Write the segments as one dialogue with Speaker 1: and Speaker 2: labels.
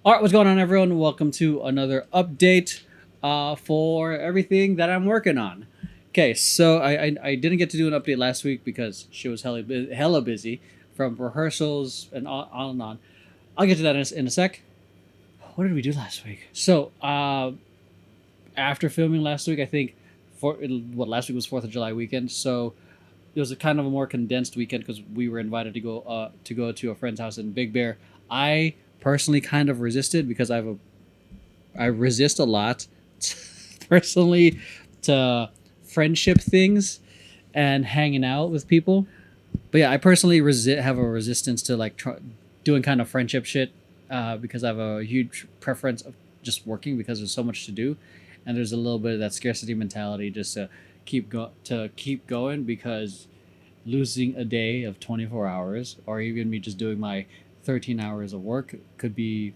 Speaker 1: All right, what's going on, everyone? Welcome to another update for everything that I'm working on. Okay, so I didn't get to do an update last week because she was hella busy from rehearsals and on and on. I'll get to that in a sec. What did we do last week? So after filming last week, I think last week was Fourth of July weekend, so it was a kind of a more condensed weekend because we were invited to go to a friend's house in Big Bear. I personally kind of resisted because I resist a lot personally to friendship things and hanging out with people. But yeah, I personally have a resistance to doing kind of friendship shit because I have a huge preference of just working because there's so much to do, and there's a little bit of that scarcity mentality just to keep going because losing a day of 24 hours or even me just doing my 13 hours of work could be,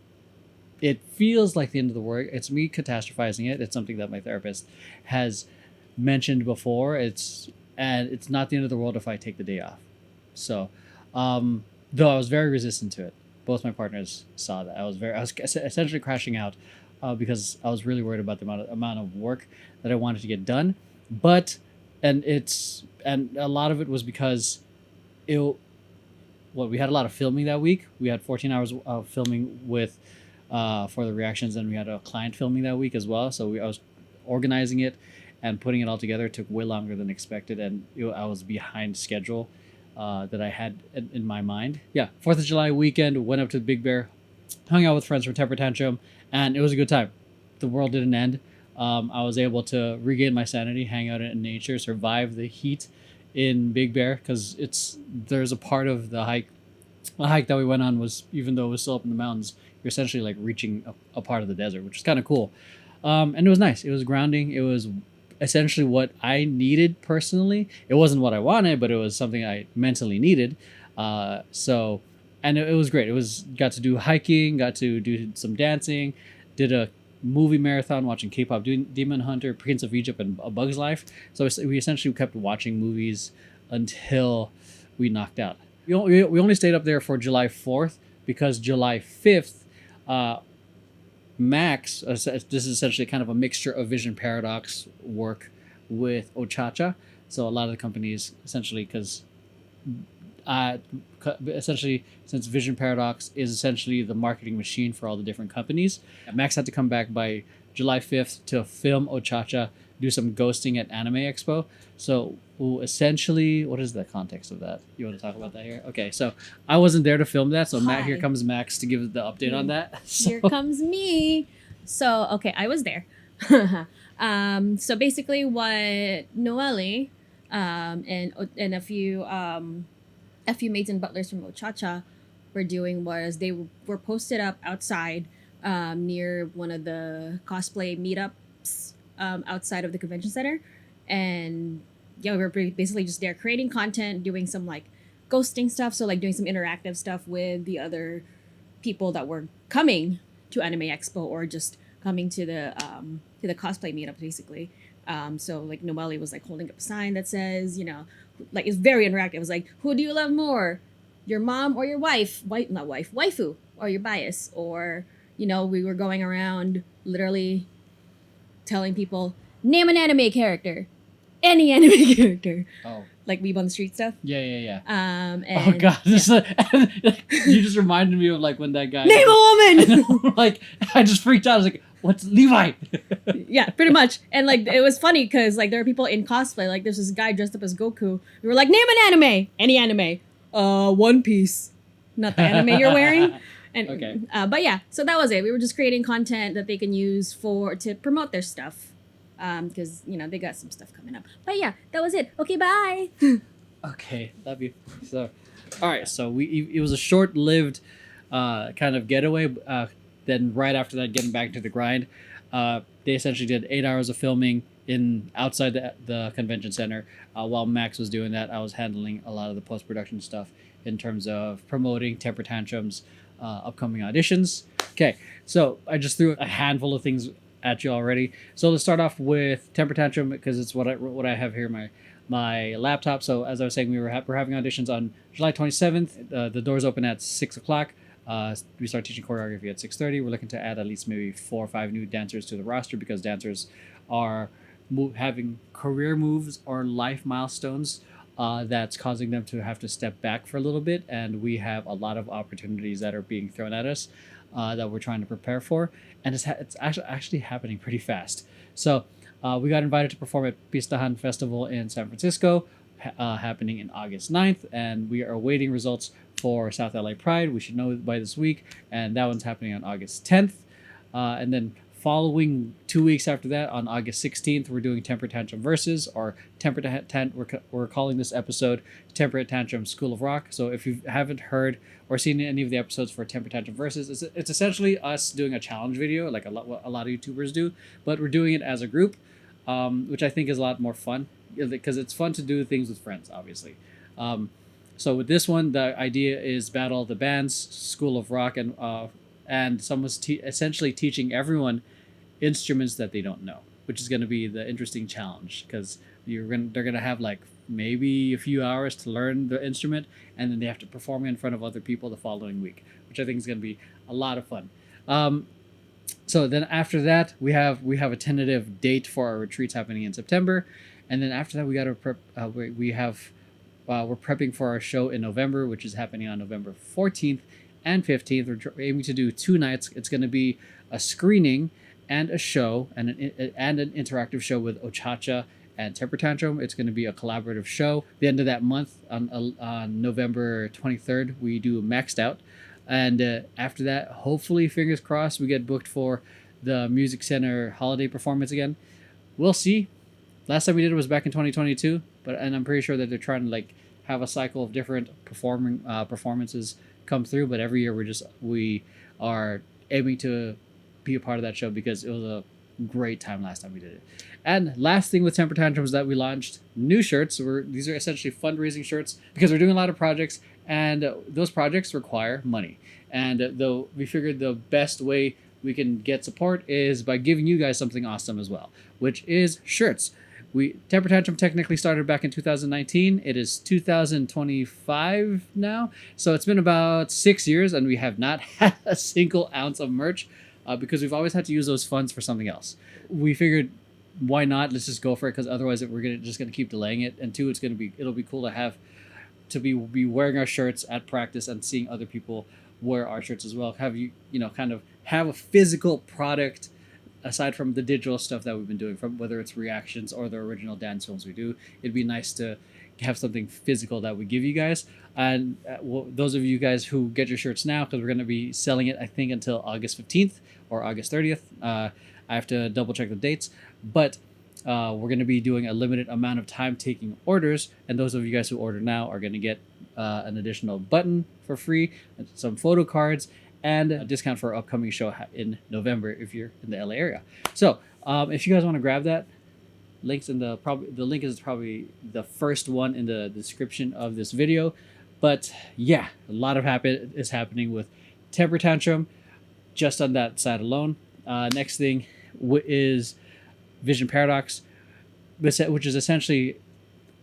Speaker 1: it feels like the end of the world. It's me catastrophizing it. It's something that my therapist has mentioned before. It's not the end of the world if I take the day off. So, though I was very resistant to it. Both my partners saw that. I was essentially crashing out because I was really worried about the amount of work that I wanted to get done. But and a lot of it was because it we had a lot of filming that week. We had 14 hours of filming with for the reactions, and we had a client filming that week as well. So I was organizing it and putting it all together. It took way longer than expected, and I was behind schedule that I had in my mind. Yeah, 4th of July weekend, went up to the Big Bear, hung out with friends for Temper Tantrum, and it was a good time. The world didn't end. I was able to regain my sanity, hang out in nature, survive the heat in Big Bear because there's a part of the hike that we went on was, even though it was still up in the mountains, you're essentially like reaching a part of the desert, which is kind of cool. And it was nice. It was grounding. It was essentially what I needed personally. It wasn't what I wanted, but it was something I mentally needed. And it was great. It was got to do hiking, got to do some dancing, did a movie marathon watching K-pop Demon Hunter, Prince of Egypt, and A Bug's Life. So we essentially kept watching movies until we knocked out. We only stayed up there for July 4th because July 5th, Max, this is essentially kind of a mixture of Vision Paradox work with Ochacha. So a lot of the companies essentially, because essentially, since Vision Paradox is essentially the marketing machine for all the different companies, Max had to come back by July 5th to film Ochacha, do some ghosting at Anime Expo. So essentially, what is the context of that? You want to talk about that here? Okay, so I wasn't there to film that, so here
Speaker 2: Hi.
Speaker 1: comes Max to give the update on that.
Speaker 2: Here
Speaker 1: So
Speaker 2: comes me. So, okay, I was there. So basically, what Noelle and a few maids and butlers from Ochacha were doing was they were posted up outside near one of the cosplay meetups outside of the convention center, and yeah, we were basically just there creating content, doing some like ghosting stuff, so like doing some interactive stuff with the other people that were coming to Anime Expo or just coming to the cosplay meetup basically. So like Noelle was like holding up a sign that says, like it's very interactive. It was like, who do you love more, your mom or your not wife, waifu, or your bias, or we were going around literally telling people name an anime character, any anime character,
Speaker 1: oh
Speaker 2: like Weeb on the Street stuff.
Speaker 1: yeah. Oh
Speaker 2: And
Speaker 1: god,
Speaker 2: yeah.
Speaker 1: you just reminded me of like when that guy
Speaker 2: Name a woman.
Speaker 1: like I just freaked out. I was like, "What's Levi?"
Speaker 2: Yeah, pretty much. And like it was funny because like there were people in cosplay. Like there's this guy dressed up as Goku. We were like, name an anime, any anime. One Piece, not the anime you're wearing. And
Speaker 1: Okay.
Speaker 2: but yeah, so that was it. We were just creating content that they can use to promote their stuff. Because they got some stuff coming up. But yeah, that was it. Okay, bye.
Speaker 1: Okay, love you. So, all right. So it was a short-lived kind of getaway. Then right after that, getting back to the grind, they essentially did 8 hours of filming in outside the convention center. While Max was doing that, I was handling a lot of the post-production stuff in terms of promoting Temper Tantrum's upcoming auditions. Okay, so I just threw a handful of things at you already. So let's start off with Temper Tantrum because it's what I have here in my laptop. So as I was saying, we're having auditions on July 27th. The doors open at 6 o'clock. We start teaching choreography at 6:30. We're looking to add at least maybe 4 or 5 new dancers to the roster because dancers are having career moves or life milestones that's causing them to have to step back for a little bit. And we have a lot of opportunities that are being thrown at us that we're trying to prepare for. And it's actually happening pretty fast. So we got invited to perform at Pistahan Festival in San Francisco, happening in August 9th. And we are awaiting results for South LA Pride. We should know by this week. And that one's happening on August 10th. And then following 2 weeks after that, on August 16th, we're doing Temper Tantrum Versus, or we're calling this episode Temper Tantrum School of Rock. So if you haven't heard or seen any of the episodes for Temper Tantrum Versus, it's essentially us doing a challenge video, like what a lot of YouTubers do, but we're doing it as a group, which I think is a lot more fun, because it's fun to do things with friends, obviously. So with this one, the idea is battle the bands, School of Rock, and someone's essentially teaching everyone instruments that they don't know, which is going to be the interesting challenge, because they're going to have like maybe a few hours to learn the instrument, and then they have to perform in front of other people the following week, which I think is going to be a lot of fun. So then after that, we have a tentative date for our retreats happening in September, and then after that we got to prep. We're prepping for our show in November, which is happening on November 14th and 15th. We're aiming to do 2 nights. It's going to be a screening and a show, and an interactive show with Ochacha and Temper Tantrum. It's going to be a collaborative show. The end of that month, on November 23rd, we do Maxed Out. And after that, hopefully, fingers crossed, we get booked for the Music Center holiday performance again. We'll see. Last time we did it was back in 2022, and I'm pretty sure that they're trying to like have a cycle of different performances come through. But every year we are aiming to be a part of that show because it was a great time last time we did it. And last thing with Temper Tantrums, that we launched new shirts. These are essentially fundraising shirts because we're doing a lot of projects, and those projects require money. And though we figured the best way we can get support is by giving you guys something awesome as well, which is shirts. Temper Tantrum technically started back in 2019. It is 2025 now, so it's been about 6 years, and we have not had a single ounce of merch because we've always had to use those funds for something else. We figured, why not? Let's just go for it, because otherwise we're just gonna keep delaying it. And two, it'll be cool to have to be wearing our shirts at practice and seeing other people wear our shirts as well. Have kind of have a physical product aside from the digital stuff that we've been doing, from whether it's reactions or the original dance films we do. It'd be nice to have something physical that we give you guys. And those of you guys who get your shirts now, because we're going to be selling it, I think, until August 15th or August 30th. I have to double check the dates, but we're going to be doing a limited amount of time taking orders, and those of you guys who order now are going to get an additional button for free, some photo cards, and a discount for our upcoming show in November if you're in the LA area. So if you guys want to grab that, the link is probably the first one in the description of this video. But yeah, a lot of is happening with Temper Tantrum just on that side alone. Next thing is Vision Paradox, which is essentially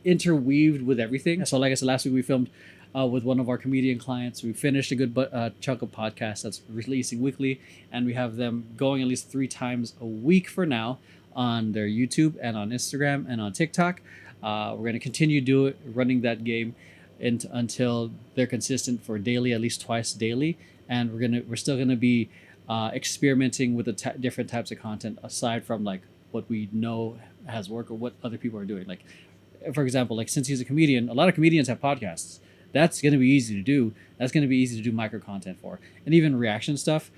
Speaker 1: interweaved with everything. So like I said, last week we filmed with one of our comedian clients. We finished a good chunk of podcasts that's releasing weekly, and we have them going at least 3 times a week for now on their YouTube and on Instagram and on TikTok. We're going to continue running that game until they're consistent for daily, at least twice daily, and we're still gonna be experimenting with the different types of content aside from like what we know has worked or what other people are doing. Like, for example, like since he's a comedian, a lot of comedians have podcasts. That's going to be easy to do. That's going to be easy to do micro content for. And even reaction stuff,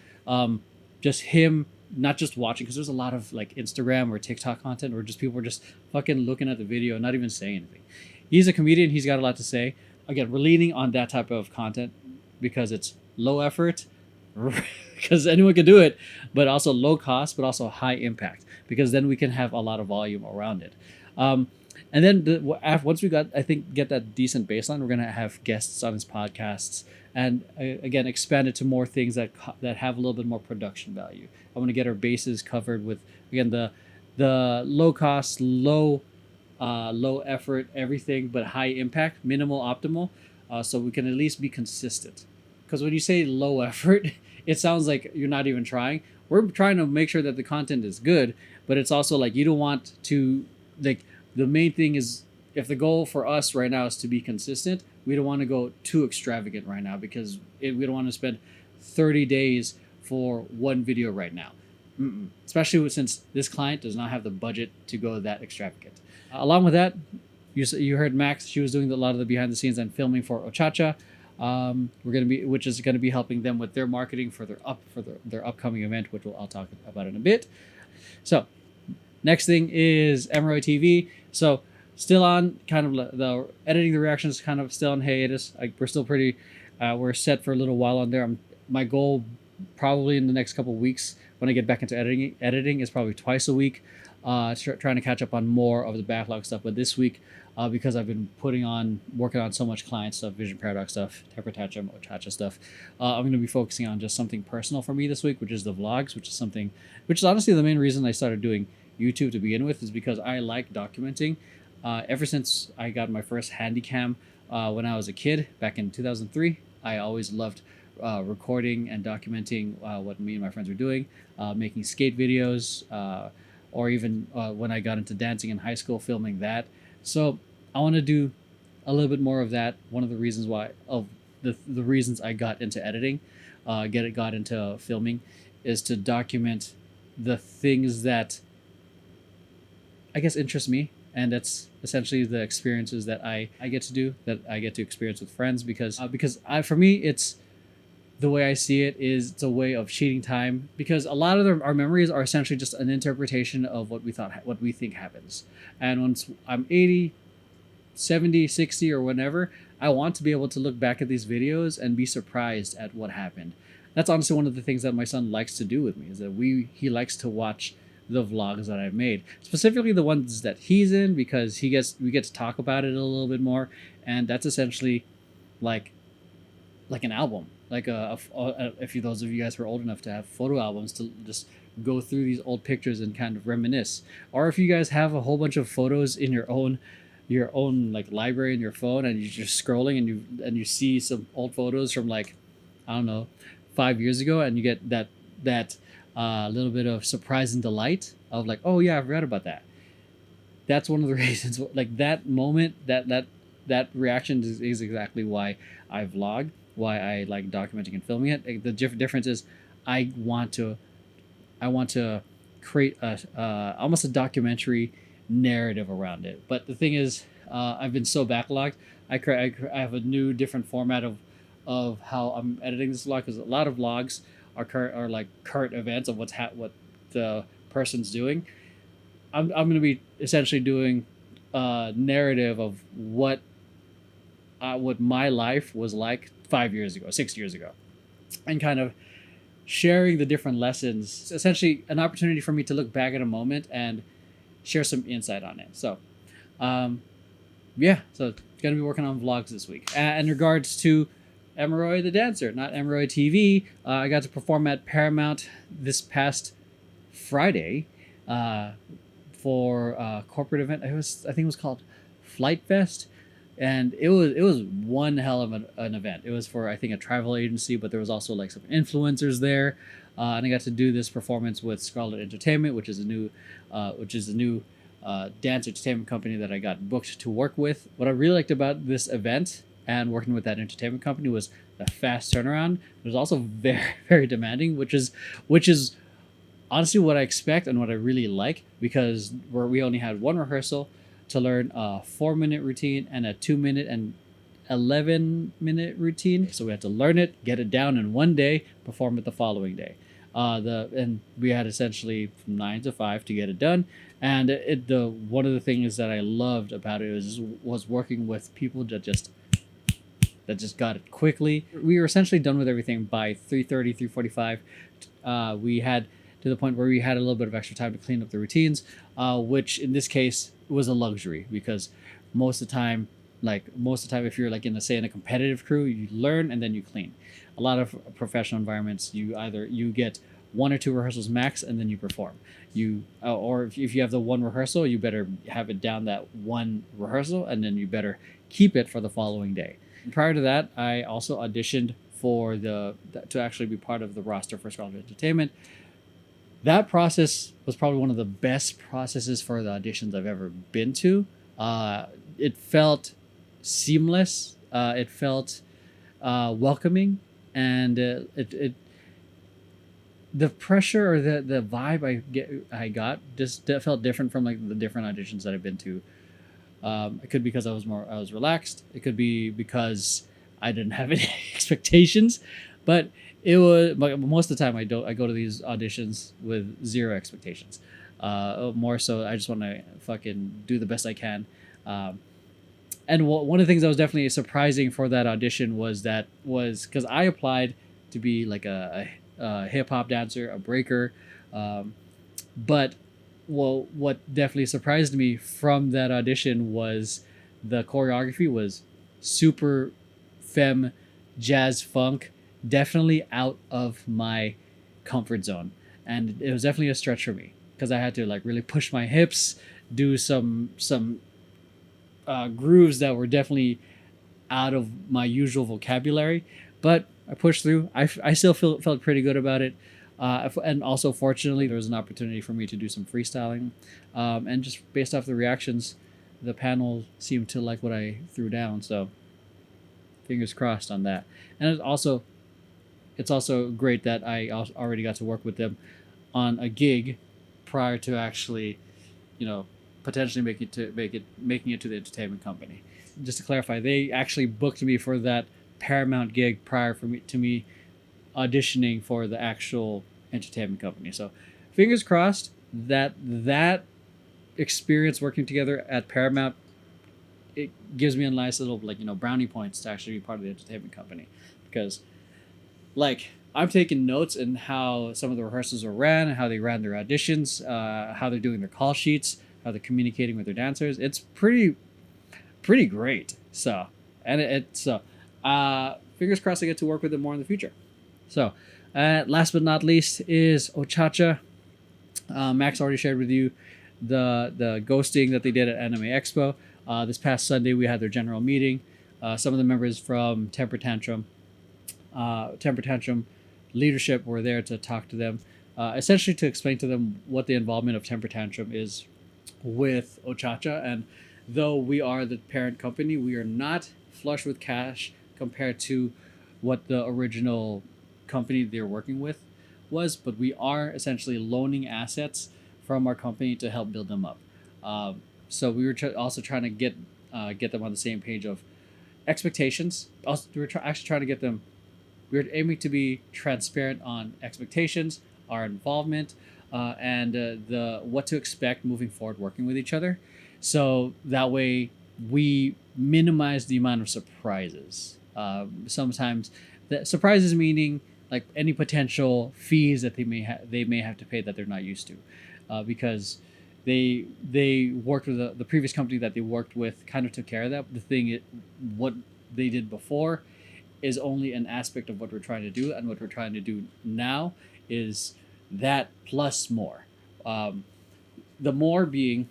Speaker 1: just him not just watching, because there's a lot of like Instagram or TikTok content where just people are just fucking looking at the video and not even saying anything. He's a comedian. He's got a lot to say. Again, we're leaning on that type of content because it's low effort, because anyone can do it, but also low cost, but also high impact, because then we can have a lot of volume around it. And then once we get that decent baseline, we're gonna have guests on his podcasts, and again expand it to more things that have a little bit more production value. I want to get our bases covered with, again, the low cost, low effort, everything, but high impact, minimal, optimal, so we can at least be consistent. because when you say low effort, it sounds like you're not even trying. We're trying to make sure that the content is good, but it's also like you don't want to, like, the main thing is, if the goal for us right now is to be consistent, we don't want to go too extravagant right now because we don't want to spend 30 days for one video right now. Especially since this client does not have the budget to go that extravagant. Along with that, you heard Max. She was doing a lot of the behind the scenes and filming for Ochacha. Which is gonna be helping them with their marketing for their upcoming event, which I'll talk about in a bit. So, next thing is Emeroy TV. So, still on kind of the editing the reactions, kind of still on hiatus. We're still pretty. We're set for a little while on there. My goal, probably in the next couple of weeks, when I get back into editing is probably twice a week. Trying to catch up on more of the backlog stuff. But this week, because I've been working on so much client stuff, Vision Paradox stuff, Tepertacha, Ochacha stuff, I'm going to be focusing on just something personal for me this week, which is the vlogs, which is honestly the main reason I started doing YouTube to begin with, is because I like documenting. Ever since I got my first handycam when I was a kid back in 2003, I always loved recording and documenting what me and my friends were doing, making skate videos, or even when I got into dancing in high school, filming that. So I want to do a little bit more of that. One of the reasons the reasons I got into editing, got into filming, is to document the things that I guess interest me, and that's essentially the experiences that I get to do, that I get to experience with friends, because for me, it's the way I see it is it's a way of cheating time, because a lot of our memories are essentially just an interpretation of what we think happens. And once I'm 80, 70, 60, or whenever, I want to be able to look back at these videos and be surprised at what happened. That's honestly one of the things that my son likes to do with me, is that he likes to watch the vlogs that I've made, specifically the ones that he's in, because we get to talk about it a little bit more, and that's essentially like an album, like if those of you guys who are old enough to have photo albums to just go through these old pictures and kind of reminisce, or if you guys have a whole bunch of photos in your own like library in your phone, and you're just scrolling and you see some old photos from, like, I don't know, 5 years ago, and you get that little bit of surprise and delight of, like, oh yeah, I've read about that. That's one of the reasons, like, that moment, that reaction is exactly why I vlog, why I like documenting and filming it. The difference is I want to create almost a documentary narrative around it. But the thing is, I've been so backlogged. I have a new different format of how I'm editing this vlog, because a lot of vlogs are like current events of what the person's doing. I'm going to be essentially doing a narrative of what my life was like 5 years ago, 6 years ago, and kind of sharing the different lessons. It's essentially an opportunity for me to look back at a moment and share some insight on it. So, so gonna be working on vlogs this week. In regards to Emeroy the dancer, not Emeroy TV, I got to perform at Paramount this past Friday for a corporate event. I think it was called Flight Fest, and it was one hell of an event. It was for, I think, a travel agency, but there was also like some influencers there, and I got to do this performance with Scarlet Entertainment, which is a new dance entertainment company that I got booked to work with. What I really liked about this event and working with that entertainment company was the fast turnaround. It was also very, very demanding, which is honestly what I expect and what I really like, because we only had one rehearsal to learn a 4-minute routine and a 2-minute and 11-minute routine. So we had to learn it, get it down in one day, perform it the following day. And we had essentially from 9 to 5 to get it done. And one of the things that I loved about it was working with people that just got it quickly. We were essentially done with everything by 3:30, 3:45. We had to the point where we had a little bit of extra time to clean up the routines, which in this case was a luxury, because most of the time, if you're like in a competitive crew, you learn and then you clean. A lot of professional environments, you get 1 or 2 rehearsals max and then you perform. Or if you have the one rehearsal, you better have it down that one rehearsal, and then you better keep it for the following day. And prior to that, I also auditioned for to actually be part of the roster for Scarlet Entertainment. That process was probably one of the best processes for the auditions I've ever been to. It felt seamless. It felt welcoming, and it the pressure or the vibe I got just that felt different from like the different auditions that I've been to. It could be because I was relaxed. It could be because I didn't have any expectations, but it was most of the time I go to these auditions with zero expectations. More so, I just want to fucking do the best I can. And one of the things that was definitely surprising for that audition was because I applied to be like a hip hop dancer, a breaker, but what definitely surprised me from that audition was the choreography was super femme jazz funk, definitely out of my comfort zone, and it was definitely a stretch for me because I had to like really push my hips, do some grooves that were definitely out of my usual vocabulary, but I pushed through. I still felt pretty good about it. And also, fortunately, there was an opportunity for me to do some freestyling. And just based off the reactions, the panel seemed to like what I threw down. So, fingers crossed on that. And it's also great that I already got to work with them on a gig prior to actually, potentially making it to the entertainment company. Just to clarify, they actually booked me for that Paramount gig prior to me auditioning for the actual entertainment company. So fingers crossed that experience working together at Paramount, it gives me a nice little brownie points to actually be part of the entertainment company, because like I'm taking notes in how some of the rehearsals were ran, how they ran their auditions, how they're doing their call sheets, how they're communicating with their dancers. It's pretty great. So fingers crossed I get to work with them more in the future. So last but not least is Ochacha. Max already shared with you the ghosting that they did at Anime Expo. This past Sunday we had their general meeting. Some of the members from Temper Tantrum leadership were there to talk to them, essentially to explain to them what the involvement of Temper Tantrum is with Ochacha. And though we are the parent company, we are not flush with cash compared to what the original company they're working with was, but we are essentially loaning assets from our company to help build them up. So we were also trying to get them on the same page of expectations. Also, we were actually trying to get them. We were aiming to be transparent on expectations, our involvement, and the what to expect moving forward working with each other. So that way we minimize the amount of surprises. Sometimes the surprises meaning like any potential fees that they may have to pay that they're not used to, because they worked with the previous company that they worked with kind of took care of that. What they did before is only an aspect of what we're trying to do, and what we're trying to do now is that plus more. The more being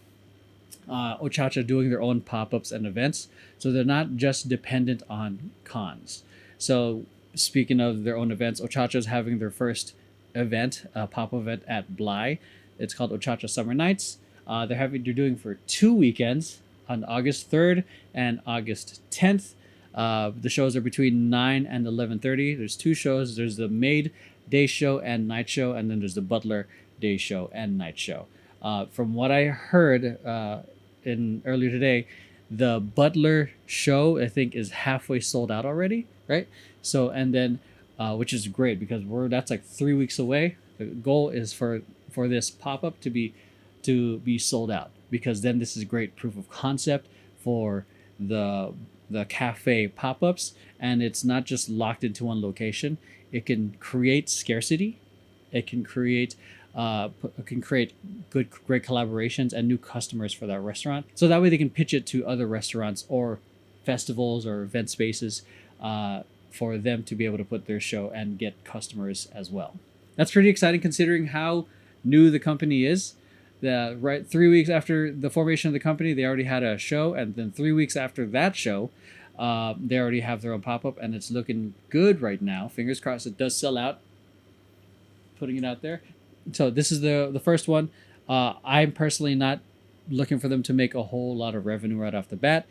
Speaker 1: Ochacha doing their own pop-ups and events, so they're not just dependent on cons. So speaking of their own events, Ochacha is having their first event, a pop-up event at Bly. It's called Ochacha Summer Nights. They're doing for 2 weekends on August 3rd and August 10th. The shows are between 9 and 11:30. There's 2 shows. There's the maid day show and night show, and then there's the butler day show and night show. From what I heard in earlier today, the butler show I think is halfway sold out already, right? So and then which is great because that's like 3 weeks away. The goal is for this pop up to be sold out, because then this is great proof of concept for the cafe pop-ups, and it's not just locked into one location. It can create scarcity. It can create great collaborations and new customers for that restaurant, so that way they can pitch it to other restaurants or festivals or event spaces for them to be able to put their show and get customers as well. That's pretty exciting considering how new the company is. 3 weeks after the formation of the company, they already had a show, and then 3 weeks after that show, They already have their own pop up, and it's looking good right now. Fingers crossed, it does sell out. Putting it out there. So this is the first one. I'm personally not looking for them to make a whole lot of revenue right off the bat,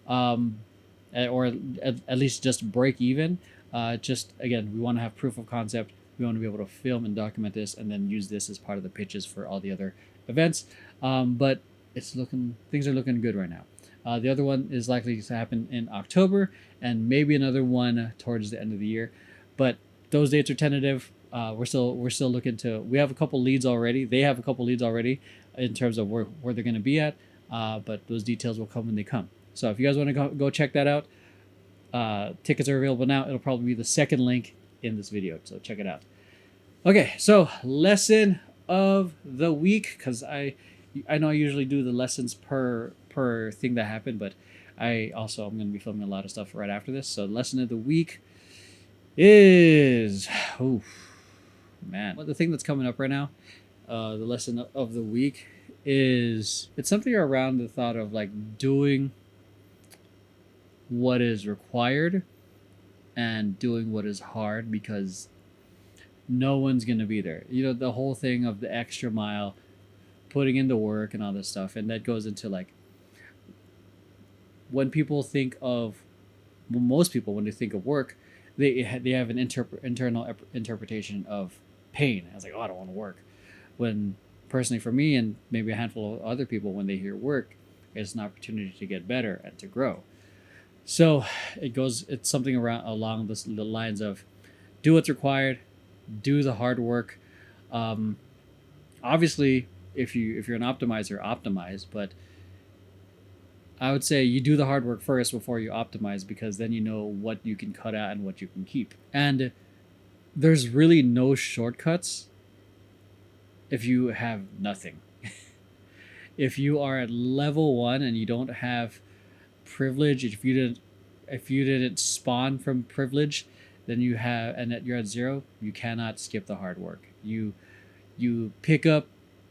Speaker 1: or at least just break even. Just again, we want to have proof of concept. We want to be able to film and document this, and then use this as part of the pitches for all the other events. But things are looking good right now. The other one is likely to happen in October, and maybe another one towards the end of the year. But those dates are tentative. We're still looking to. We have a couple leads already. They have a couple leads already in terms of where they're going to be at. But those details will come when they come. So if you guys want to go check that out, tickets are available now. It'll probably be the second link in this video. So check it out. Okay, so lesson of the week, because I know I usually do the lessons per thing that happened, but I'm going to be filming a lot of stuff right after this. So lesson of the week is, oh man, the thing that's coming up right now, the lesson of the week is, it's something around the thought of like doing what is required and doing what is hard, because no one's going to be there. You know, the whole thing of the extra mile, putting in the work and all this stuff. And that goes into like, when people think of, well, most people, when they think of work, they have an internal interpretation of pain. I was like, oh, I don't want to work. When personally for me, and maybe a handful of other people, when they hear work, it's an opportunity to get better and to grow. So it's something along the lines of, do what's required, do the hard work. Obviously, if you're an optimizer, optimize, but I would say you do the hard work first before you optimize, because then you know what you can cut out and what you can keep. And there's really no shortcuts if you have nothing. If you are at level 1 and you don't have privilege, if you didn't spawn from privilege, then you're at 0, you cannot skip the hard work. You pick up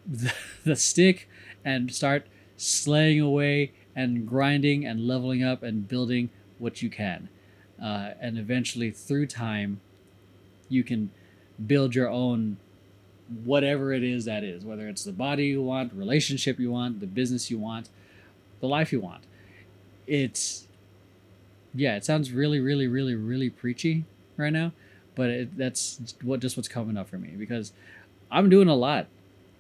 Speaker 1: the stick and start slaying away and grinding and leveling up and building what you can. And eventually, through time, you can build your own whatever it is that is, whether it's the body you want, relationship you want, the business you want, the life you want. It sounds really, really, really, really preachy right now, but that's what's coming up for me, because I'm doing a lot,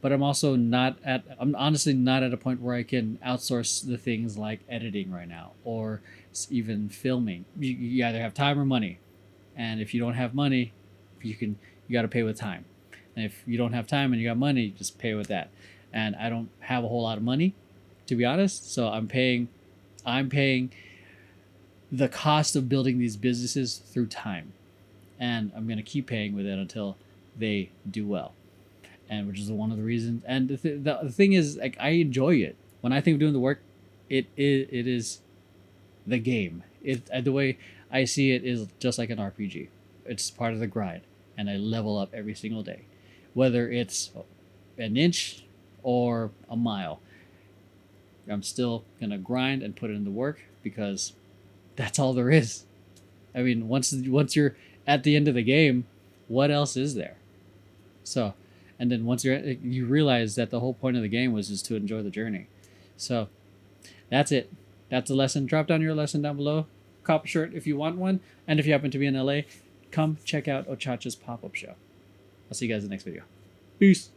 Speaker 1: but I'm honestly not at a point where I can outsource the things like editing right now, or even filming. You either have time or money, and if you don't have money, you got to pay with time. And if you don't have time and you got money, just pay with that. And I don't have a whole lot of money, to be honest, so I'm paying the cost of building these businesses through time, and I'm going to keep paying with it until they do well. And which is one of the reasons. And the thing is, like, I enjoy it. When I think of doing the work, it is the game. The way I see it is just like an RPG. It's part of the grind, and I level up every single day, whether it's an inch or a mile. I'm still gonna grind and put in the work, because that's all there is. I mean, once you're at the end of the game, what else is there? So, and then once you realize that the whole point of the game was just to enjoy the journey. So that's it. That's the lesson. Drop down your lesson down below. Cop a shirt if you want one. And if you happen to be in LA, come check out Ochacha's pop-up show. I'll see you guys in the next video. Peace.